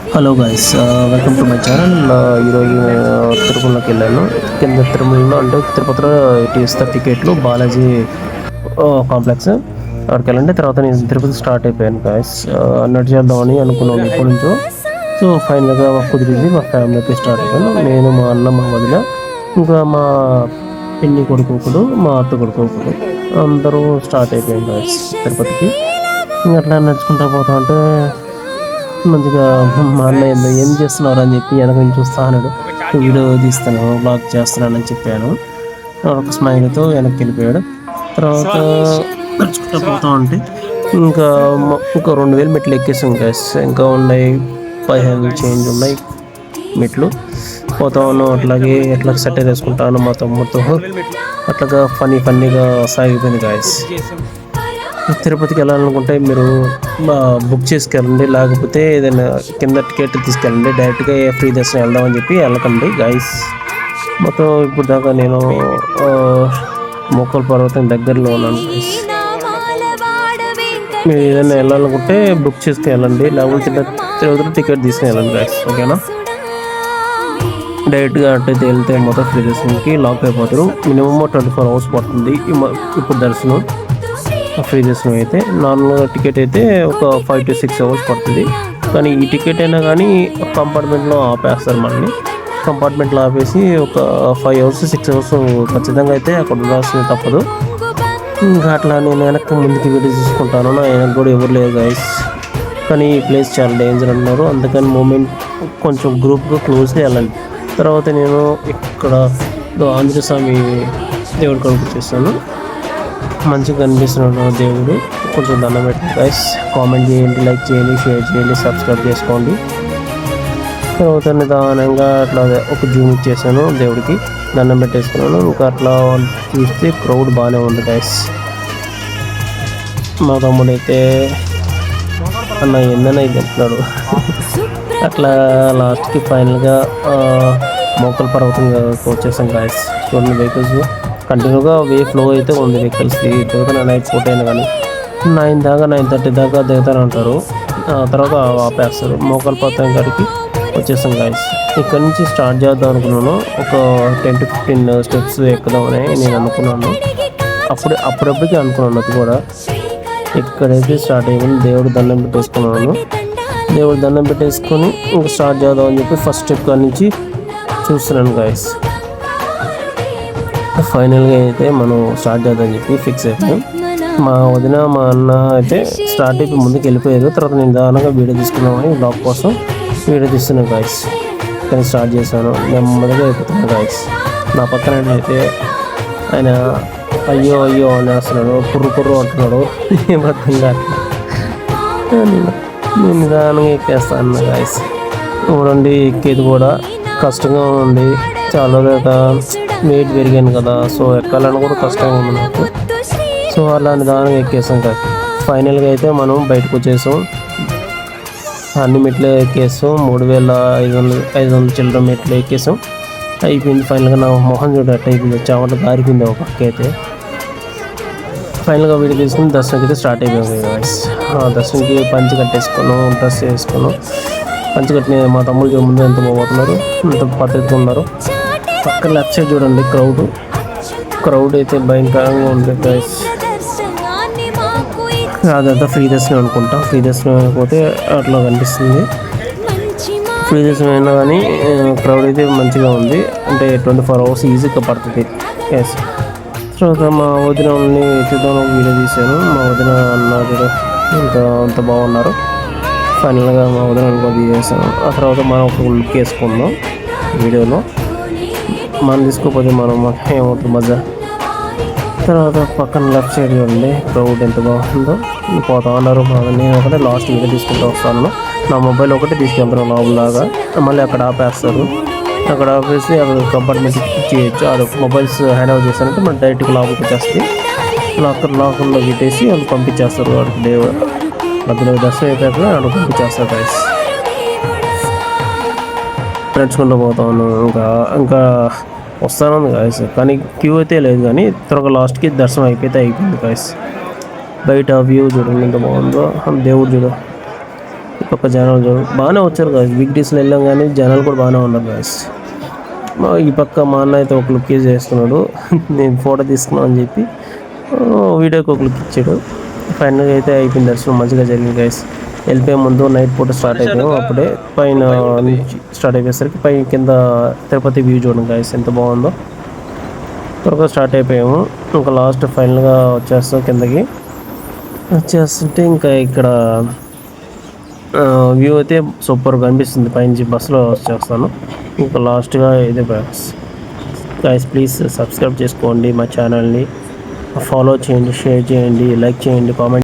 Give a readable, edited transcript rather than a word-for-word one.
Hello guys, welcome to my channel. ఈరోజు తిరుమలకి వెళ్ళాను. కింద తిరుమలలో అంటే తిరుపతిలో ఇస్తారు టికెట్లు బాలాజీ కాంప్లెక్స్. అక్కడికి వెళ్ళండి. తర్వాత నేను తిరుపతి స్టార్ట్ అయిపోయాను గైస్. నడిచేద్దామని అనుకున్నాను ఇప్పటి నుంచో. సో ఫైనల్గా కుదిరింది. మా ఫ్యామిలీకి స్టార్ట్ అయిపోయాను. నేను, మా అన్న, మా వదిన, ఇంకా మా పిన్ని కొడుకు, మా అత్త కొడుకు అందరూ స్టార్ట్ అయిపోయాను గైస్ తిరుపతికి. ఇంకా అట్లా నడుచుకుంటా పోతా అంటే మంచిగా మా అన్నయ్య ఏం చేస్తున్నారు అని చెప్పి వెనక నుంచి చూస్తా అన్నాడు. వీడియో తీస్తాను, బ్లాగ్ చేస్తున్నానని చెప్పాను. ఒక స్మైల్తో వెనక్కి వెళ్ళిపోయాడు. తర్వాత నడుచుకుంటా పోతా ఉంటే ఇంకా 2000 మెట్లు ఎక్కేసాం గ్యాస్. ఇంకా ఉన్నాయి 15 చేంజ్ ఉన్నాయి మెట్లు. పోతా ఉన్నాం. అట్లాగే ఎట్లా సెట్ వేసుకుంటాను మా తమ్ముడితో. అట్లాగా ఫన్నీగా సాగిపోయింది గాయస్. తిరుపతికి వెళ్ళాలనుకుంటే మీరు బుక్ చేసుకెళ్ళండి, లేకపోతే ఏదైనా కింద టికెట్ తీసుకెళ్ళండి. డైరెక్ట్గా ఫ్రీ దర్శనం వెళ్దామని చెప్పి వెళ్ళకండి గైస్. మొత్తం ఇప్పుడు దాకా నేను మొక్కల పర్వతం దగ్గరలో ఉన్నాను గైస్. మీరు ఏదైనా వెళ్ళాలనుకుంటే బుక్ చేసుకుని వెళ్ళండి, లేకపోతే తిరుపతిలో టికెట్ తీసుకుని వెళ్ళండి గైస్. ఓకేనా? డైరెక్ట్గా అట్టయితే వెళ్తే మొత్తం ఫ్రీ దర్శనంకి లాక్ అయిపోతారు. మినిమం 24 hours పడుతుంది ఇప్పుడు దర్శనం. ఫ్రీ దర్శనం అయితే నార్మల్గా టికెట్ అయితే ఒక 5 to 6 hours పడుతుంది. కానీ ఈ టికెట్ అయినా కానీ కంపార్ట్మెంట్లో ఆపేస్తారు. మనల్ని కంపార్ట్మెంట్లో ఆపేసి ఒక 5 hours 6 hours ఖచ్చితంగా అయితే అక్కడ ఉండాల్సింది తప్పదు. ఇంకా అట్లా నేను వెనక్కి ముందుకు వీడియో తీసుకుంటాను. వెనక్కి కూడా ఎవరు లేరు గైస్. కానీ ఈ ప్లేస్ చాలా డేంజర్ అన్నారు. అందుకని మూమెంట్ కొంచెం గ్రూప్గా క్లోజ్గా వెళ్ళండి. తర్వాత నేను ఇక్కడ ఆంజనేయ స్వామి దేవుడి కొడుకు చేస్తాను. మంచిగా కనిపిస్తున్నాడు దేవుడు. కొంచెం దండం పెట్టండి గైస్. కామెంట్ చేయండి, లైక్ చేయండి, షేర్ చేయండి, సబ్స్క్రైబ్ చేసుకోండి. తర్వాత నిదానంగా అట్లా ఒక జూమ్ ఇచ్చేసాను దేవుడికి, దండం పెట్టేసుకున్నాను. ఇంకా అట్లా చూస్తే క్రౌడ్ బాగానే ఉంది గైస్. మా తమ్ముడు అయితే అన్న ఏందన్నా ఇది అంటున్నాడు. అట్లా లాస్ట్కి ఫైనల్గా మోకల్ పర్వతంగా వచ్చేసాం గైస్. చూడండి వెహికల్స్ కంటిన్యూగా ఫ్లో అయితే ఉంది వెహికల్స్కి. దిగుతాను నైట్ 4 అయినా కానీ 9 దాకా 9:30 దాకా దిగుతాను అంటారు. తర్వాత ఆపేస్తారు. మోకల్ పర్వతం గారికి వచ్చేసాం గైస్. ఇక్కడ నుంచి స్టార్ట్ చేద్దాం అనుకున్నాను. ఒక 10 to 15 steps ఎక్కుదామని నేను అనుకున్నాను. అప్పుడప్పటికి అనుకున్నాను. అది కూడా ఇక్కడైతే స్టార్ట్ అయ్యింది. దేవుడు దండం పెట్టేసుకున్నాను. దేవుడు దండం పెట్టేసుకొని ఇంకా స్టార్ట్ చేద్దాం అని చెప్పి ఫస్ట్ స్టెప్ కాడి నుంచి చూస్తున్నాను గైస్. ఫైనల్గా అయితే మనం స్టార్ట్ చేద్దామని చెప్పి ఫిక్స్ అయిపోయాం. మా వదిన, మా అన్న అయితే స్టార్ట్ అయిపోయి ముందుకు వెళ్ళిపోయారు. తర్వాత నేను దానంగా వీడియో తీసుకున్నామని బ్లాగ్ కోసం వీడియో తీస్తున్నాను గాయస్. కానీ స్టార్ట్ చేశాను, నెమ్మదిగా అయిపోతున్నాను గాయస్. నా పక్కన అయితే ఆయన అయ్యో అనేస్తున్నాడు, పుర్రు అంటున్నాడు. ఏం అర్థం కాదు. నేను నిదానంగా ఎక్కేస్తాను గాయస్. చూడండి, ఎక్కేది కూడా కష్టంగా ఉంది. చాలా వెయిట్ పెరిగాను కదా, సో ఎక్కాలని కూడా కష్టంగా ఉంది నాకు. సో అలా నిదానంగా ఎక్కేసాం కదా. ఫైనల్గా అయితే మనం బయటకు వచ్చేసాం. అన్ని మెట్లు ఎక్కేసాం. 3500 చిల్లర మెట్లు ఎక్కేసాం. అయిపోయింది. ఫైనల్గా నా మొహం చూడట్టు అయిపోయింది. చావట దారిపోయింది ఒక పక్క అయితే. ఫైనల్గా వీడియో తీసుకుని దర్శనంకి అయితే స్టార్ట్ అయిపోయింది గైస్. దర్శనంకి పంచి కట్టేసుకున్నాం, డ్రెస్ వేసుకున్నాం. పంచి కట్టిన మా తమ్ముళ్ళు ముందు ఎంత బాగుతున్నారు, ఎంత పద్ధతిగా ఉన్నారు. పక్కన లెఫ్ట్ సైడ్ చూడండి, క్రౌడ్ అయితే భయంకరంగా ఉంది గైస్. అదంతా ఫ్రీ దర్శనం అనుకుంటా. ఫ్రీ దర్శనం అయిపోతే అట్లా కనిపిస్తుంది. ఫ్రీ దర్శనం అయినా కానీ క్రౌడ్ అయితే మంచిగా ఉంది. అంటే 24 hours ఈజీగా పడుతుంది ఎస్. తర్వాత మా వదినని తీద్దాం వీడియో తీశాను. మా వదిన అన్న కూడా అంత బాగున్నారు. ఫైనల్గా మా వదిన కూడా తీసేసాను. ఆ తర్వాత మనం ఒక లుక్ వేసుకుందాం వీడియోలో. మనం తీసుకోకపోతే మాకు ఏమవుతుంది మజా. తర్వాత పక్కన లెఫ్ట్ సైడ్ చూడండి, క్రౌడ్ ఎంత బాగుందో. పోతా ఉన్నారు. నేను ఒకటే లాస్ట్ వీడియో తీసుకుంటూ వస్తాను. నా మొబైల్ ఒకటి తీసుకెళ్తాను లోపలలాగా. మళ్ళీ అక్కడ ఆపేస్తారు. అక్కడ ఆపేసి అక్కడ కంపార్ట్మెంట్ చేయొచ్చు. అది మొబైల్స్ హ్యాండ్ ఓవర్ చేస్తారంటే మనం డైరెక్ట్గా లోపలికి వచ్చేస్తే లాకర్లో పెట్టేసి వాళ్ళు పంపించేస్తారు. వాడికి మధ్యలో దర్శనం అయిపోయాక అక్కడ పంపించేస్తారు గైస్. నడుచుకుంటూ పోతాను. ఇంకా వస్తాను గాయస్. కానీ క్యూ అయితే లేదు, కానీ త్వరగా లాస్ట్కి దర్శనం అయిపోయింది గాయస్. బయట వ్యూ చూడండి ఎంత బాగుందో. దేవుడు చూడ ఒక్క జనాలు చూడు బాగానే వచ్చారు గాయస్. బిగ్ డీస్లో వెళ్ళాం కానీ జనాలు కూడా బాగానే ఉన్నారు గాయస్. ఈ పక్క మా అన్న అయితే ఒక లుక్ చేస్తున్నాడు. నేను ఫోటో తీసుకున్నాను అని చెప్పి వీడియోకి ఒక లుక్ ఇచ్చాడు. ఫైనల్గా అయితే అయిపోయింది, దర్శనం మంచిగా జరిగింది గైస్. వెళ్ళిపోయే ముందు నైట్ పూట స్టార్ట్ అయిపోయాము. అప్పుడే పైన నుంచి స్టార్ట్ అయిపోయేసరికి పై కింద తిరుపతి వ్యూ చూడండి గైస్ ఎంత బాగుందో. త్వరగా స్టార్ట్ అయిపోయాము. ఇంకా లాస్ట్ ఫైనల్గా వచ్చేస్తాం కిందకి. వచ్చేస్తుంటే ఇంకా ఇక్కడ వ్యూ అయితే సూపర్గా అనిపిస్తుంది. పైనుంచి బస్సులో వచ్చేస్తాను. ఇంకా లాస్ట్గా ఇదే గైస్ ప్లీజ్ సబ్స్క్రైబ్ చేసుకోండి మా ఛానల్ని, ఫాలో చేయండి, షేర్ చేయండి, లైక్ చేయండి, కామెంట్